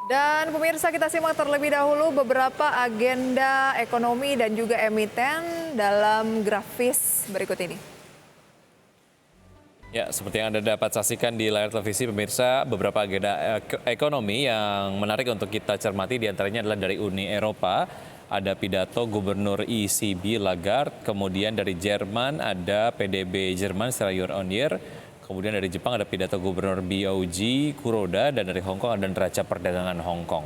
Dan pemirsa, kita simak terlebih dahulu beberapa agenda ekonomi dan juga emiten dalam grafis berikut ini. Ya, seperti yang Anda dapat saksikan di layar televisi pemirsa, beberapa agenda ekonomi yang menarik untuk kita cermati diantaranya adalah dari Uni Eropa, ada pidato Gubernur ECB Lagarde, kemudian dari Jerman ada PDB Jerman secara year on year, kemudian dari Jepang ada pidato Gubernur BOJ Kuroda, dan dari Hong Kong ada neraca perdagangan Hong Kong.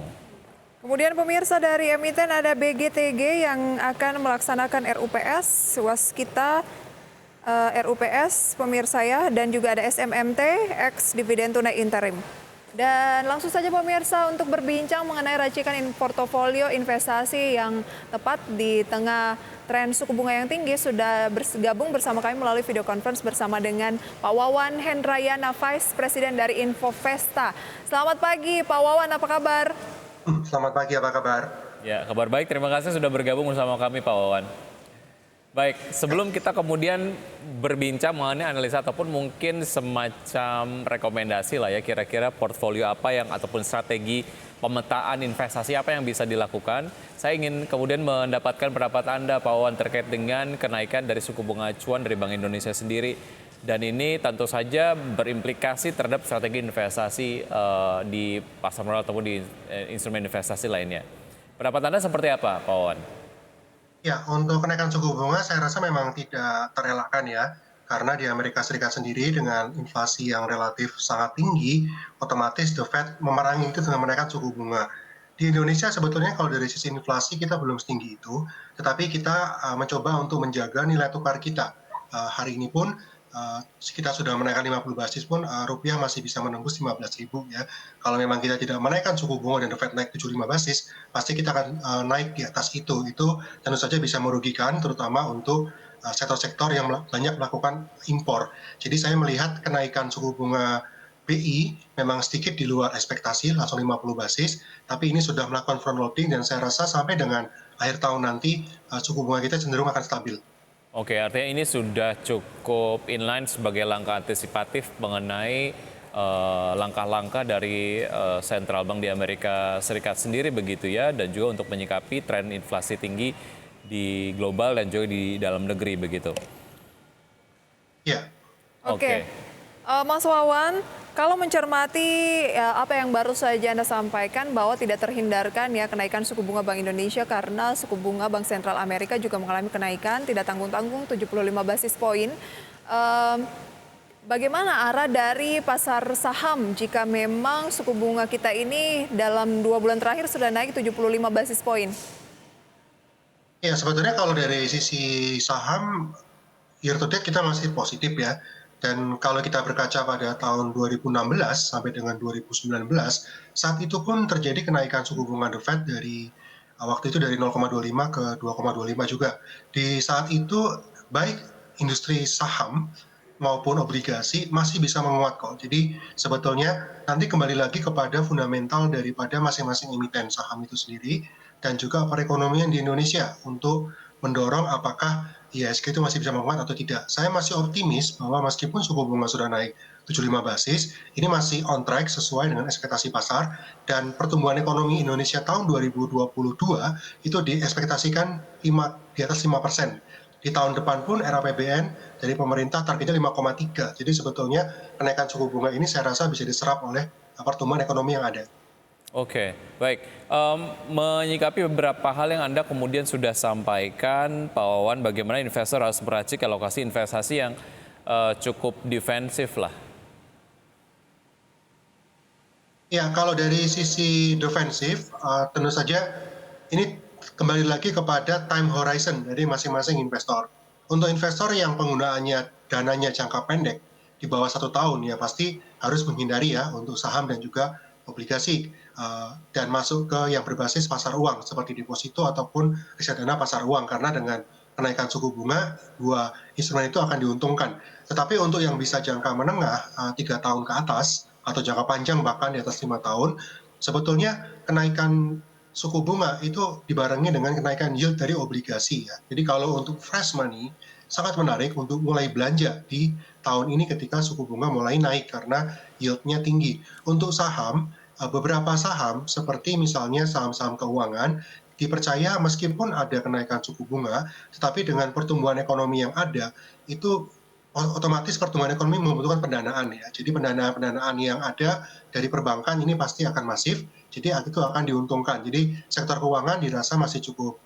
Kemudian pemirsa, dari emiten ada BGTG yang akan melaksanakan RUPS, Waskita RUPS pemirsa ya, dan juga ada SMMT, ex dividen tunai interim. Dan langsung saja pemirsa untuk berbincang mengenai racikan portofolio investasi yang tepat di tengah tren suku bunga yang tinggi, sudah bergabung bersama kami melalui video conference bersama dengan Pak Wawan Hendrayana, Vice President dari Infovesta. Selamat pagi Pak Wawan, apa kabar? Selamat pagi, apa kabar? Ya, kabar baik. Terima kasih sudah bergabung bersama kami, Pak Wawan. Baik, sebelum kita kemudian berbincang mengenai analisa ataupun mungkin semacam rekomendasi lah ya, kira-kira portfolio apa yang ataupun strategi pemetaan investasi apa yang bisa dilakukan, saya ingin kemudian mendapatkan pendapat Anda, Pak Wawan, terkait dengan kenaikan dari suku bunga acuan dari Bank Indonesia sendiri. Dan ini tentu saja berimplikasi terhadap strategi investasi di pasar modal ataupun di instrumen investasi lainnya. Pendapat Anda seperti apa, Pak Wawan? Ya, untuk kenaikan suku bunga saya rasa memang tidak terelakkan ya, karena di Amerika Serikat sendiri dengan inflasi yang relatif sangat tinggi, otomatis The Fed memerangi itu dengan menaikkan suku bunga. Di Indonesia sebetulnya kalau dari sisi inflasi kita belum setinggi itu, tetapi kita mencoba untuk menjaga nilai tukar kita. Hari ini pun kita sudah menaikkan 50 basis pun rupiah masih bisa menembus 15.000 ya. Kalau memang kita tidak menaikkan suku bunga dan The Fed naik 75 basis, pasti kita akan naik di atas itu. Itu tentu saja bisa merugikan terutama untuk sektor-sektor yang banyak melakukan impor. Jadi saya melihat kenaikan suku bunga BI memang sedikit di luar ekspektasi, langsung 50 basis, tapi ini sudah melakukan front loading dan saya rasa sampai dengan akhir tahun nanti suku bunga kita cenderung akan stabil. Oke, artinya ini sudah cukup inline sebagai langkah antisipatif mengenai langkah-langkah dari Central Bank di Amerika Serikat sendiri begitu ya, dan juga untuk menyikapi tren inflasi tinggi di global dan juga di dalam negeri begitu. Ya. Oke. Mas Wawan, kalau mencermati apa yang baru saja Anda sampaikan bahwa tidak terhindarkan ya kenaikan suku bunga Bank Indonesia karena suku bunga Bank Sentral Amerika juga mengalami kenaikan tidak tanggung-tanggung 75 basis poin. Bagaimana arah dari pasar saham jika memang suku bunga kita ini dalam 2 bulan terakhir sudah naik 75 basis poin? Ya, sebetulnya kalau dari sisi saham, year to date kita masih positif ya. Dan kalau kita berkaca pada tahun 2016 sampai dengan 2019, saat itu pun terjadi kenaikan suku bunga The Fed dari waktu itu dari 0,25 ke 2,25 juga. Di saat itu baik industri saham maupun obligasi masih bisa menguat kok. Jadi sebetulnya nanti kembali lagi kepada fundamental daripada masing-masing emiten saham itu sendiri dan juga perekonomian di Indonesia untuk mendorong apakah IHSG itu masih bisa menguat atau tidak. Saya masih optimis bahwa meskipun suku bunga sudah naik 75 basis, ini masih on track sesuai dengan ekspektasi pasar dan pertumbuhan ekonomi Indonesia tahun 2022 itu diekspektasikan di atas 5%. Di tahun depan pun RAPBN dari pemerintah targetnya 5,3. Jadi sebetulnya kenaikan suku bunga ini saya rasa bisa diserap oleh pertumbuhan ekonomi yang ada. Oke, baik. Menyikapi beberapa hal yang Anda kemudian sudah sampaikan, Pak Wawan, bagaimana investor harus meracik alokasi investasi yang cukup defensif lah. Ya, kalau dari sisi defensif, tentu saja ini kembali lagi kepada time horizon dari masing-masing investor. Untuk investor yang penggunaannya dananya jangka pendek di bawah 1 tahun ya pasti harus menghindari ya untuk saham dan juga obligasi dan masuk ke yang berbasis pasar uang seperti deposito ataupun reksadana pasar uang karena dengan kenaikan suku bunga dua instrumen itu akan diuntungkan. Tetapi untuk yang bisa jangka menengah 3 tahun ke atas atau jangka panjang bahkan di atas 5 tahun, sebetulnya kenaikan suku bunga itu dibarengi dengan kenaikan yield dari obligasi ya. Jadi kalau untuk fresh money sangat menarik untuk mulai belanja di tahun ini ketika suku bunga mulai naik karena yieldnya tinggi. Untuk saham beberapa saham seperti misalnya saham-saham keuangan dipercaya meskipun ada kenaikan suku bunga, tetapi dengan pertumbuhan ekonomi yang ada, itu otomatis pertumbuhan ekonomi membutuhkan pendanaan ya. Jadi pendanaan-pendanaan yang ada dari perbankan ini pasti akan masif, jadi itu akan diuntungkan. Jadi sektor keuangan dirasa masih cukup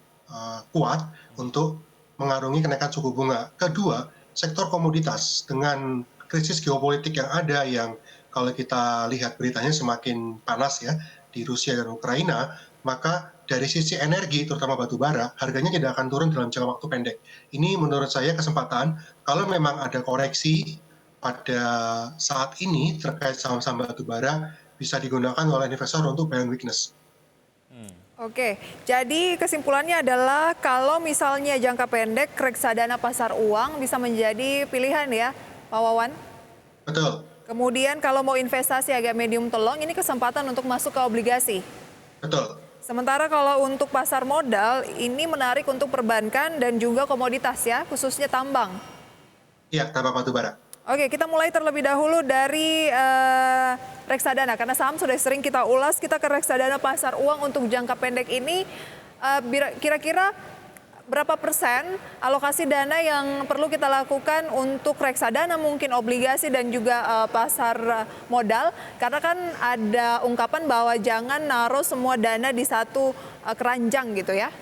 kuat untuk mengarungi kenaikan suku bunga. Kedua, sektor komoditas dengan krisis geopolitik yang ada yang kalau kita lihat beritanya semakin panas ya di Rusia dan Ukraina, maka dari sisi energi, terutama batu bara, harganya tidak akan turun dalam jangka waktu pendek. Ini menurut saya kesempatan, kalau memang ada koreksi pada saat ini terkait saham-saham batu bara, bisa digunakan oleh investor untuk buying weakness. Oke, jadi kesimpulannya adalah kalau misalnya jangka pendek reksadana pasar uang bisa menjadi pilihan ya, Pak Wawan? Betul, Kemudian kalau mau investasi agak medium to long, ini kesempatan untuk masuk ke obligasi. betul. Sementara kalau untuk pasar modal, ini menarik untuk perbankan dan juga komoditas ya, khususnya tambang. Iya, tambah batu bara. Oke, kita mulai terlebih dahulu dari reksadana. Karena saham sudah sering kita ulas, kita ke reksadana pasar uang untuk jangka pendek ini. Kira-kira berapa persen alokasi dana yang perlu kita lakukan untuk reksadana, mungkin obligasi dan juga pasar modal? Karena kan ada ungkapan bahwa jangan naruh semua dana di satu keranjang gitu ya.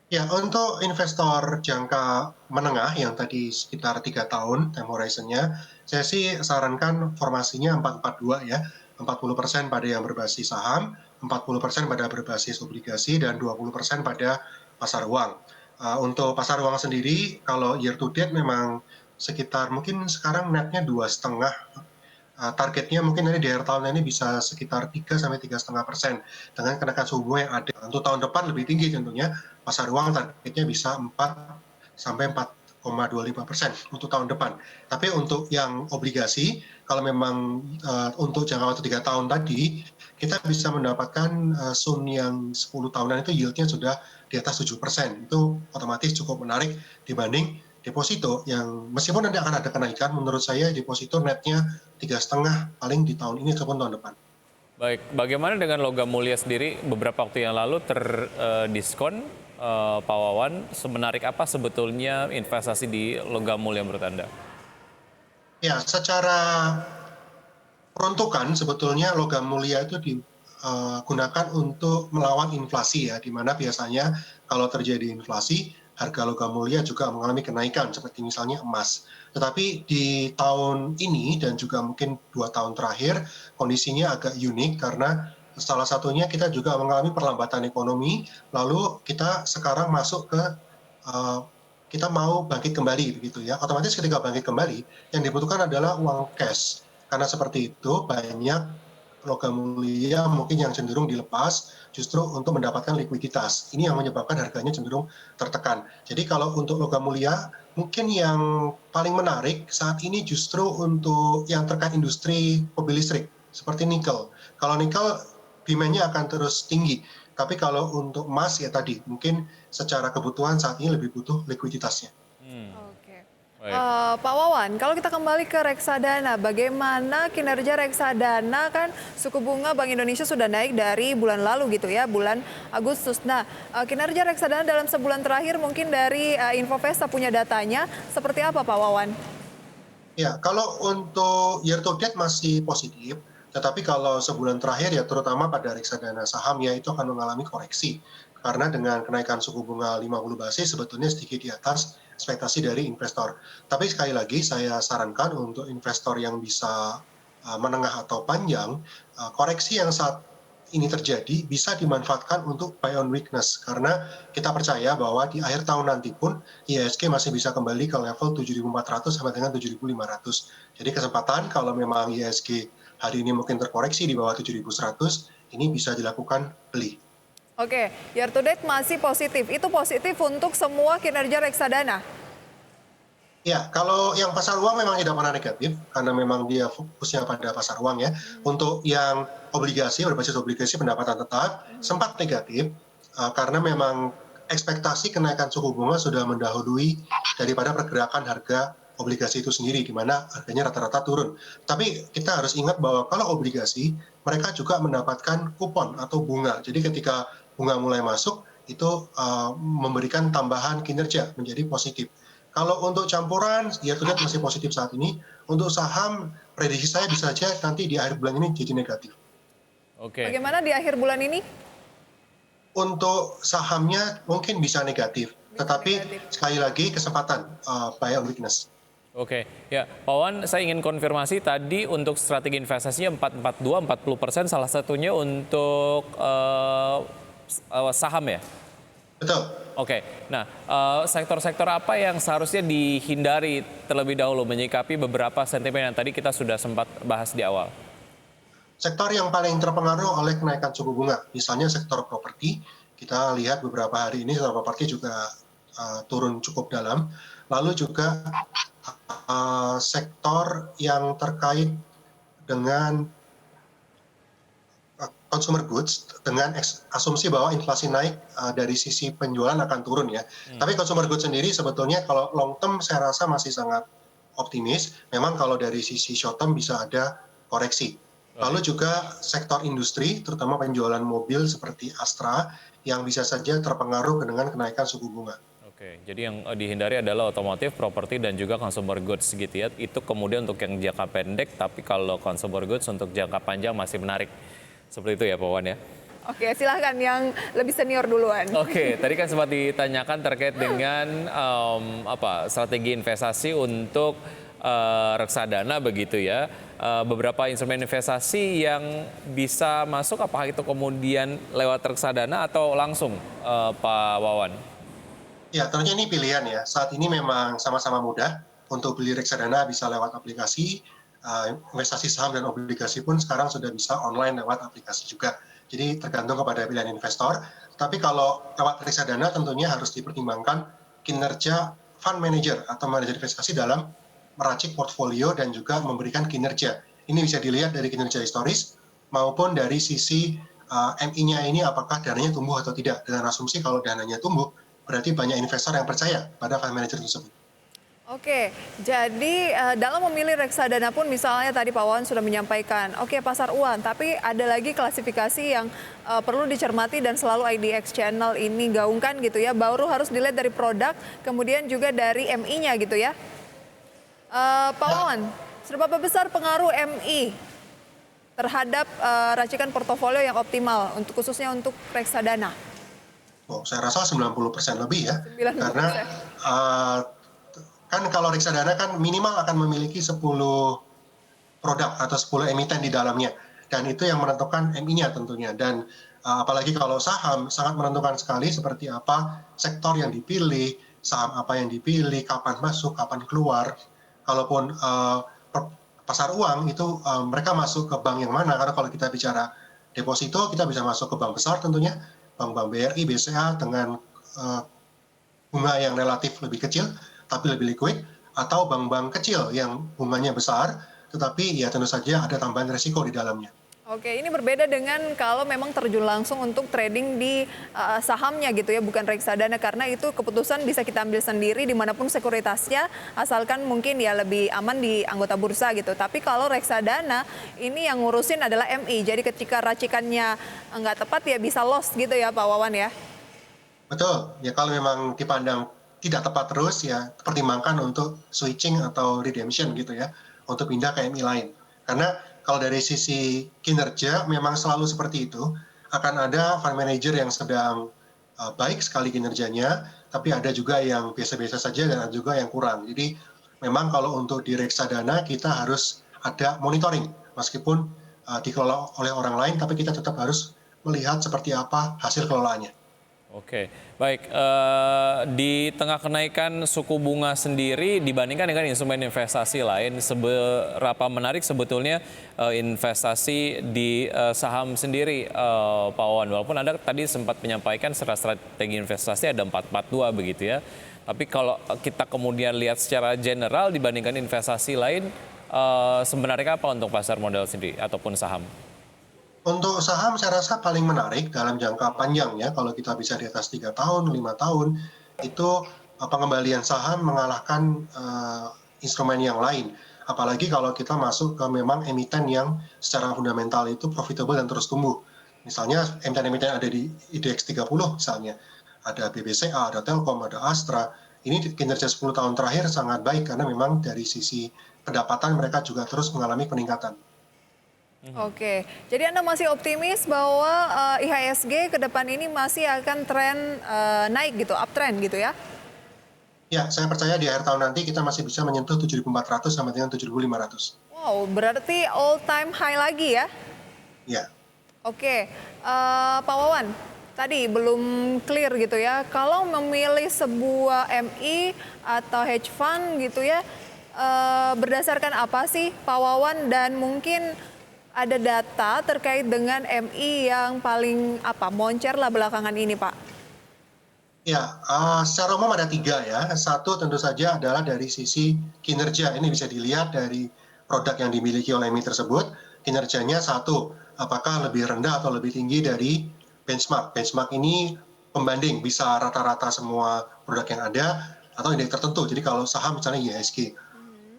Ya, untuk investor jangka menengah yang tadi sekitar 3 tahun time horizon-nya, saya sih sarankan formasinya 4-4-2 ya. 40% pada yang berbasis saham, 40% pada berbasis obligasi, dan 20% pada pasar uang. Untuk pasar uang sendiri, kalau year to date memang sekitar mungkin sekarang netnya 2,5. Targetnya mungkin nanti di akhir tahun ini bisa sekitar 3-3,5% dengan kenaikan suku bunga yang ada. Untuk tahun depan lebih tinggi tentunya, pasar uang targetnya bisa 4-4,25% untuk tahun depan. Tapi untuk yang obligasi, kalau memang untuk jangka waktu 3 tahun tadi, kita bisa mendapatkan sun yang 10 tahunan itu yieldnya sudah di atas 7%. Itu otomatis cukup menarik dibanding deposito yang meskipun nanti akan ada kenaikan, menurut saya deposito netnya 3,5 paling di tahun ini ataupun tahun depan. Baik, bagaimana dengan logam mulia sendiri? Beberapa waktu yang lalu terdiskon, Pak Wawan. Semenarik apa sebetulnya investasi di logam mulia menurut Anda? Ya, secara peruntukan sebetulnya logam mulia itu digunakan untuk melawan inflasi ya, di mana biasanya kalau terjadi inflasi, harga logam mulia juga mengalami kenaikan seperti misalnya emas. Tetapi di tahun ini dan juga mungkin 2 tahun terakhir kondisinya agak unik karena salah satunya kita juga mengalami perlambatan ekonomi, lalu kita sekarang masuk ke kita mau bangkit kembali begitu ya. Otomatis ketika bangkit kembali yang dibutuhkan adalah uang cash. Karena seperti itu banyak logam mulia mungkin yang cenderung dilepas justru untuk mendapatkan likuiditas. Ini yang menyebabkan harganya cenderung tertekan. Jadi kalau untuk logam mulia, mungkin yang paling menarik saat ini justru untuk yang terkait industri mobil listrik, seperti nikel. Kalau nikel, demand-nya akan terus tinggi. Tapi kalau untuk emas ya tadi, mungkin secara kebutuhan saat ini lebih butuh likuiditasnya. Oke. Baik. Pak Wawan, kalau kita kembali ke reksadana, bagaimana kinerja reksadana? Kan suku bunga Bank Indonesia sudah naik dari bulan lalu gitu ya, bulan Agustus. Nah, kinerja reksadana dalam sebulan terakhir mungkin dari Infovesta punya datanya, seperti apa Pak Wawan? Ya, kalau untuk year to date masih positif, tetapi kalau sebulan terakhir ya terutama pada reksadana saham ya itu akan mengalami koreksi. Karena dengan kenaikan suku bunga 50 basis sebetulnya sedikit di atas ekspektasi dari investor. Tapi sekali lagi saya sarankan untuk investor yang bisa menengah atau panjang, koreksi yang saat ini terjadi bisa dimanfaatkan untuk buy on weakness. Karena kita percaya bahwa di akhir tahun nanti pun IHSG masih bisa kembali ke level 7.400 sampai dengan 7.500. Jadi kesempatan kalau memang IHSG hari ini mungkin terkoreksi di bawah 7.100, ini bisa dilakukan beli. Oke, year to date masih positif. Itu positif untuk semua kinerja reksadana. Ya, kalau yang pasar uang memang tidak pernah negatif, karena memang dia fokusnya pada pasar uang ya. Untuk yang obligasi, berbasis obligasi pendapatan tetap, sempat negatif, karena memang ekspektasi kenaikan suku bunga sudah mendahului daripada pergerakan harga obligasi itu sendiri, di mana harganya rata-rata turun. Tapi kita harus ingat bahwa kalau obligasi, mereka juga mendapatkan kupon atau bunga. Jadi ketika bunga mulai masuk, itu memberikan tambahan kinerja menjadi positif. Kalau untuk campuran, year to date masih positif saat ini. Untuk saham, prediksi saya bisa saja nanti di akhir bulan ini jadi negatif. Oke. Bagaimana di akhir bulan ini? Untuk sahamnya mungkin bisa negatif, tetapi sekali lagi kesempatan buy on weakness. Oke, ya Pak Wawan, saya ingin konfirmasi tadi untuk strategi investasinya 442, 40%, salah satunya untuk saham ya? Betul. Oke, nah sektor-sektor apa yang seharusnya dihindari terlebih dahulu menyikapi beberapa sentimen yang tadi kita sudah sempat bahas di awal? Sektor yang paling terpengaruh oleh kenaikan suku bunga, misalnya sektor properti, kita lihat beberapa hari ini sektor properti juga turun cukup dalam. Lalu juga sektor yang terkait dengan consumer goods dengan asumsi bahwa inflasi naik dari sisi penjualan akan turun ya. Tapi consumer goods sendiri sebetulnya kalau long term saya rasa masih sangat optimis. Memang kalau dari sisi short term bisa ada koreksi. Lalu juga sektor industri, terutama penjualan mobil seperti Astra, yang bisa saja terpengaruh dengan kenaikan suku bunga. Oke, jadi yang dihindari adalah otomotif, properti, dan juga consumer goods gitu ya. Itu kemudian untuk yang jangka pendek, tapi kalau consumer goods untuk jangka panjang masih menarik. Seperti itu ya Pak Wawan ya? Oke, silahkan yang lebih senior duluan. Oke, tadi kan sempat ditanyakan terkait dengan strategi investasi untuk reksadana begitu ya. Beberapa instrumen investasi yang bisa masuk, apakah itu kemudian lewat reksadana atau langsung Pak Wawan? Ya, tentunya ini pilihan ya. Saat ini memang sama-sama mudah untuk beli reksadana bisa lewat aplikasi, investasi saham dan obligasi pun sekarang sudah bisa online lewat aplikasi juga. Jadi tergantung kepada pilihan investor. Tapi kalau lewat reksadana tentunya harus dipertimbangkan kinerja fund manager atau manajer investasi dalam meracik portfolio dan juga memberikan kinerja. Ini bisa dilihat dari kinerja historis maupun dari sisi MI-nya ini apakah dananya tumbuh atau tidak. Dengan asumsi kalau dananya tumbuh, berarti banyak investor yang percaya pada fund manager tersebut. Oke, jadi dalam memilih reksadana pun misalnya tadi Pak Wawan sudah menyampaikan, oke pasar uang, tapi ada lagi klasifikasi yang perlu dicermati dan selalu IDX channel ini gaungkan gitu ya, baru harus dilihat dari produk, kemudian juga dari MI-nya gitu ya. Pak Wawan, seberapa besar pengaruh MI terhadap racikan portofolio yang optimal untuk khususnya untuk reksadana? Saya rasa 90% lebih ya, 90%. karena kan kalau reksadana kan minimal akan memiliki 10 produk atau 10 emiten di dalamnya, dan itu yang menentukan MI-nya tentunya. Dan apalagi kalau saham sangat menentukan sekali seperti apa sektor yang dipilih, saham apa yang dipilih, kapan masuk, kapan keluar. Kalaupun pasar uang itu mereka masuk ke bank yang mana, karena kalau kita bicara deposito kita bisa masuk ke bank besar tentunya, bank-bank BRI, BCA dengan bunga yang relatif lebih kecil tapi lebih liquid, atau bank-bank kecil yang bunganya besar tetapi ya tentu saja ada tambahan risiko di dalamnya. Oke, ini berbeda dengan kalau memang terjun langsung untuk trading di sahamnya gitu ya, bukan reksadana, karena itu keputusan bisa kita ambil sendiri dimanapun sekuritasnya, asalkan mungkin ya lebih aman di anggota bursa gitu. Tapi kalau reksadana, ini yang ngurusin adalah MI, jadi ketika racikannya nggak tepat ya bisa loss gitu ya Pak Wawan ya? Betul, ya kalau memang dipandang tidak tepat terus ya pertimbangkan untuk switching atau redemption gitu ya, untuk pindah ke MI lain. Karena kalau dari sisi kinerja memang selalu seperti itu, akan ada fund manager yang sedang baik sekali kinerjanya, tapi ada juga yang biasa-biasa saja dan ada juga yang kurang. Jadi memang kalau untuk di reksadana kita harus ada monitoring, meskipun dikelola oleh orang lain, tapi kita tetap harus melihat seperti apa hasil kelolaannya. Oke, baik. Di tengah kenaikan suku bunga sendiri dibandingkan dengan instrumen investasi lain, seberapa menarik sebetulnya investasi di saham sendiri, Pak Wawan? Walaupun Anda tadi sempat menyampaikan strategi investasi ada 442 begitu ya. Tapi kalau kita kemudian lihat secara general dibandingkan investasi lain, sebenarnya apa untuk pasar modal sendiri ataupun saham? Untuk saham saya rasa paling menarik dalam jangka panjang ya, kalau kita bisa di atas 3 tahun, 5 tahun, itu pengembalian saham mengalahkan instrumen yang lain. Apalagi kalau kita masuk ke memang emiten yang secara fundamental itu profitable dan terus tumbuh. Misalnya emiten-emiten ada di IDX 30 misalnya. Ada BBCA, ada Telkom, ada Astra. Ini kinerja 10 tahun terakhir sangat baik karena memang dari sisi pendapatan mereka juga terus mengalami peningkatan. Oke, jadi Anda masih optimis bahwa IHSG ke depan ini masih akan tren naik gitu, uptrend gitu ya? Ya, saya percaya di akhir tahun nanti kita masih bisa menyentuh 7.400 sampai dengan 7.500. Wow, berarti all time high lagi ya? Ya. Oke, Pak Wawan, tadi belum clear gitu ya. Kalau memilih sebuah MI atau hedge fund gitu ya, berdasarkan apa sih Pak Wawan, dan mungkin ada data terkait dengan MI yang paling moncer lah belakangan ini Pak? Ya, secara umum ada 3 ya. Satu tentu saja adalah dari sisi kinerja. Ini bisa dilihat dari produk yang dimiliki oleh MI tersebut. Kinerjanya satu, apakah lebih rendah atau lebih tinggi dari benchmark. Benchmark ini pembanding, bisa rata-rata semua produk yang ada atau indeks tertentu. Jadi kalau saham misalnya IHSG.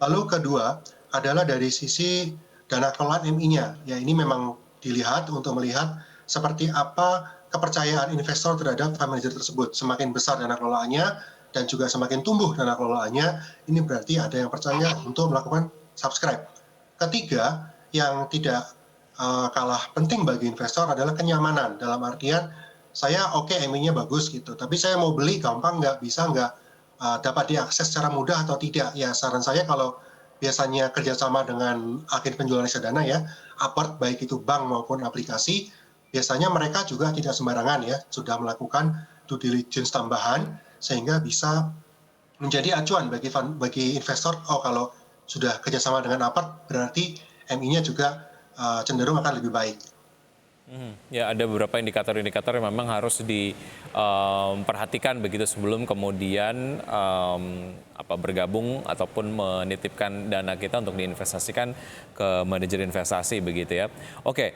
Lalu kedua adalah dari sisi dana kelolaan MI-nya. Ya, ini memang dilihat untuk melihat seperti apa kepercayaan investor terhadap fund manager tersebut. Semakin besar dana kelolaannya dan juga semakin tumbuh dana kelolaannya, ini berarti ada yang percaya untuk melakukan subscribe. Ketiga, yang tidak kalah penting bagi investor adalah kenyamanan. Dalam artian, saya oke, MI-nya bagus gitu, tapi saya mau beli gampang nggak, bisa nggak, dapat diakses secara mudah atau tidak. Ya, saran saya kalau biasanya kerjasama dengan agen penjual reksadana ya, apart baik itu bank maupun aplikasi, biasanya mereka juga tidak sembarangan ya, sudah melakukan due diligence tambahan sehingga bisa menjadi acuan bagi investor. Oh, kalau sudah kerjasama dengan apart berarti MI-nya juga cenderung akan lebih baik. Ya, ada beberapa indikator-indikator yang memang harus diperhatikan begitu sebelum kemudian bergabung ataupun menitipkan dana kita untuk diinvestasikan ke manajer investasi begitu ya. Oke,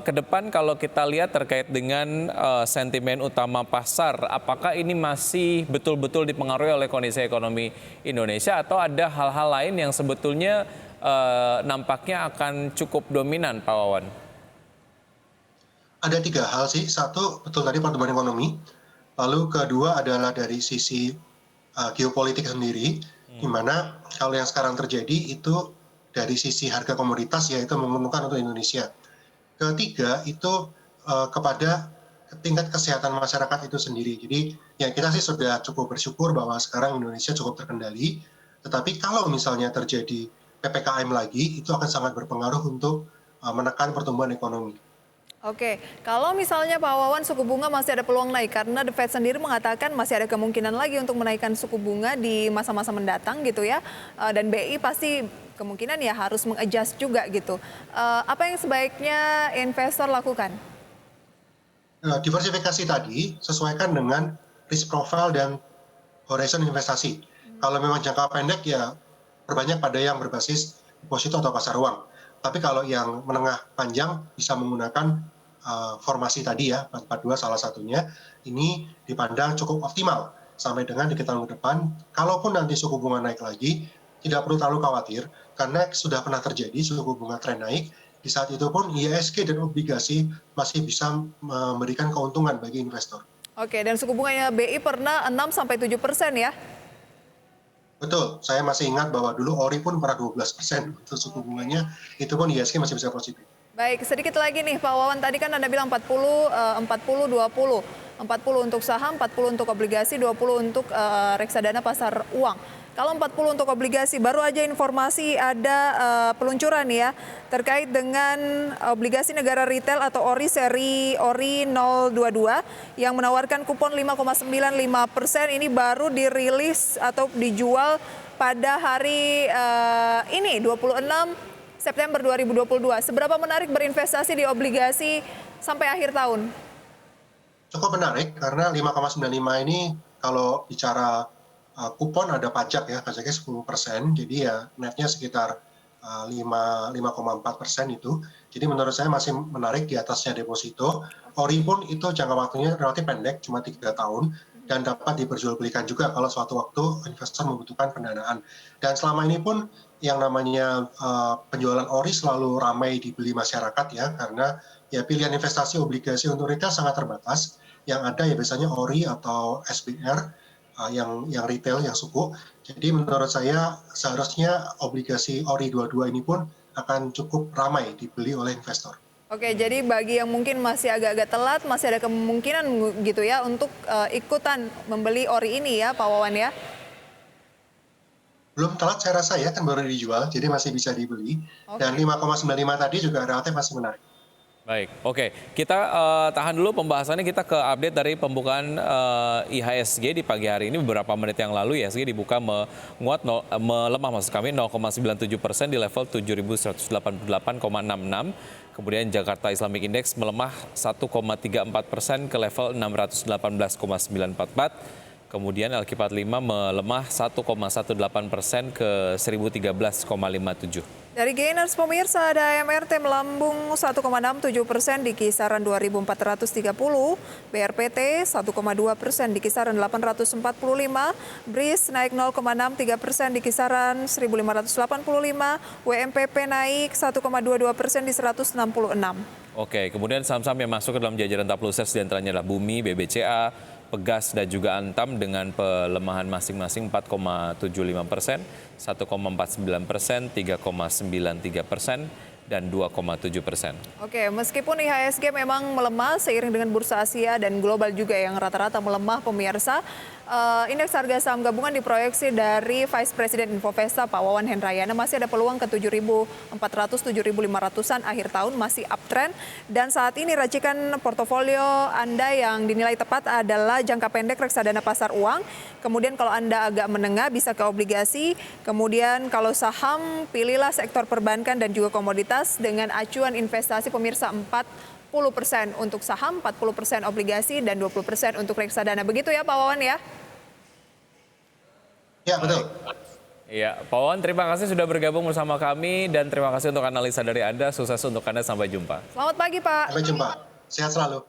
ke depan kalau kita lihat terkait dengan sentimen utama pasar, apakah ini masih betul-betul dipengaruhi oleh kondisi ekonomi Indonesia atau ada hal-hal lain yang sebetulnya nampaknya akan cukup dominan, Pak Wawan? Ada 3 hal sih. Satu, betul tadi pertumbuhan ekonomi. Lalu kedua adalah dari sisi geopolitik sendiri, di mana kalau yang sekarang terjadi itu dari sisi harga komoditas yaitu menguntungkan untuk Indonesia. Ketiga itu kepada tingkat kesehatan masyarakat itu sendiri. Jadi ya kita sih sudah cukup bersyukur bahwa sekarang Indonesia cukup terkendali. Tetapi kalau misalnya terjadi PPKM lagi, itu akan sangat berpengaruh untuk menekan pertumbuhan ekonomi. Oke, kalau misalnya Pak Wawan suku bunga masih ada peluang naik karena The Fed sendiri mengatakan masih ada kemungkinan lagi untuk menaikkan suku bunga di masa-masa mendatang gitu ya, dan BI pasti kemungkinan ya harus mengadjust juga gitu. Apa yang sebaiknya investor lakukan? Diversifikasi tadi sesuaikan dengan risk profile dan horizon investasi. Kalau memang jangka pendek ya perbanyak pada yang berbasis deposito atau pasar uang. Tapi kalau yang menengah panjang bisa menggunakan formasi tadi ya, 442 salah satunya, ini dipandang cukup optimal sampai dengan di tahun ke depan. Kalaupun nanti suku bunga naik lagi, tidak perlu terlalu khawatir, karena sudah pernah terjadi suku bunga tren naik, di saat itu pun IHSG dan obligasi masih bisa memberikan keuntungan bagi investor. Oke, dan suku bunganya BI pernah 6-7% ya? Betul, saya masih ingat bahwa dulu ORI pun pernah 12% untuk suku bunganya, itu pun IHSG masih bisa positif. Baik, sedikit lagi nih Pak Wawan, tadi kan Anda bilang 40, 20. 40 untuk saham, 40 untuk obligasi, 20 untuk reksadana pasar uang. Kalau 40 untuk obligasi, baru aja informasi ada peluncuran ya terkait dengan obligasi negara retail atau ORI seri ORI 022 yang menawarkan kupon 5,95%. Ini baru dirilis atau dijual pada hari ini 26 September 2022. Seberapa menarik berinvestasi di obligasi sampai akhir tahun? Cukup menarik karena 5,95 ini kalau bicara kupon ada pajak ya, pajaknya 10%, jadi ya netnya sekitar 5,4% itu. Jadi menurut saya masih menarik, di atasnya deposito. ORI pun itu jangka waktunya relatif pendek, cuma 3 tahun. dan dapat diperjualbelikan juga kalau suatu waktu investor membutuhkan pendanaan. Dan selama ini pun yang namanya penjualan ori selalu ramai dibeli masyarakat ya, karena ya pilihan investasi obligasi untuk retail sangat terbatas. Yang ada ya biasanya ori atau SBR yang retail, yang suku. Jadi menurut saya seharusnya obligasi ori 22 ini pun akan cukup ramai dibeli oleh investor. Oke, jadi bagi yang mungkin masih agak-agak telat, masih ada kemungkinan gitu ya untuk ikutan membeli ori ini ya, Pak Wawan ya? Belum telat saya rasa ya, kan baru dijual, jadi masih bisa dibeli. Dan 5,95 tadi juga relatif masih menarik. Baik, oke. Kita tahan dulu pembahasannya, kita ke update dari pembukaan IHSG di pagi hari ini. Beberapa menit yang lalu IHSG dibuka melemah maksud kami 0,97% di level 7.188,66. Kemudian Jakarta Islamic Index melemah 1,34% ke level 618,944. Kemudian LQ45 melemah 1,18% ke 1013,57. Dari gainers pemirsa, ada AMRT melambung 1,67% di kisaran 2.430, BRPT 1,2% di kisaran 845, BRIS naik 0,63% di kisaran 1.585, WMPP naik 1,22% di 166. Oke, kemudian saham-saham yang masuk ke dalam jajaran top losers diantaranya adalah Bumi, BBCA, Pegas dan juga Antam dengan pelemahan masing-masing 4,75%, 1,49%, 3,93%, dan 2,7%. Oke, meskipun IHSG memang melemah seiring dengan bursa Asia dan global juga yang rata-rata melemah pemirsa, indeks harga saham gabungan diproyeksi dari Vice President Infovesta Pak Wawan Hendrayana masih ada peluang ke 7.400, 7.500-an akhir tahun, masih uptrend. Dan saat ini racikan portofolio Anda yang dinilai tepat adalah jangka pendek reksadana pasar uang. Kemudian kalau Anda agak menengah bisa ke obligasi. Kemudian kalau saham pilihlah sektor perbankan dan juga komoditas dengan acuan investasi pemirsa 40% untuk saham, 40% obligasi, dan 20% untuk reksadana. Begitu ya Pak Wawan ya? Ya, betul. Iya, Pak Wawan terima kasih sudah bergabung bersama kami dan terima kasih untuk analisa dari Anda. Sukses untuk Anda, sampai jumpa. Selamat pagi Pak. Sampai jumpa. Sehat selalu.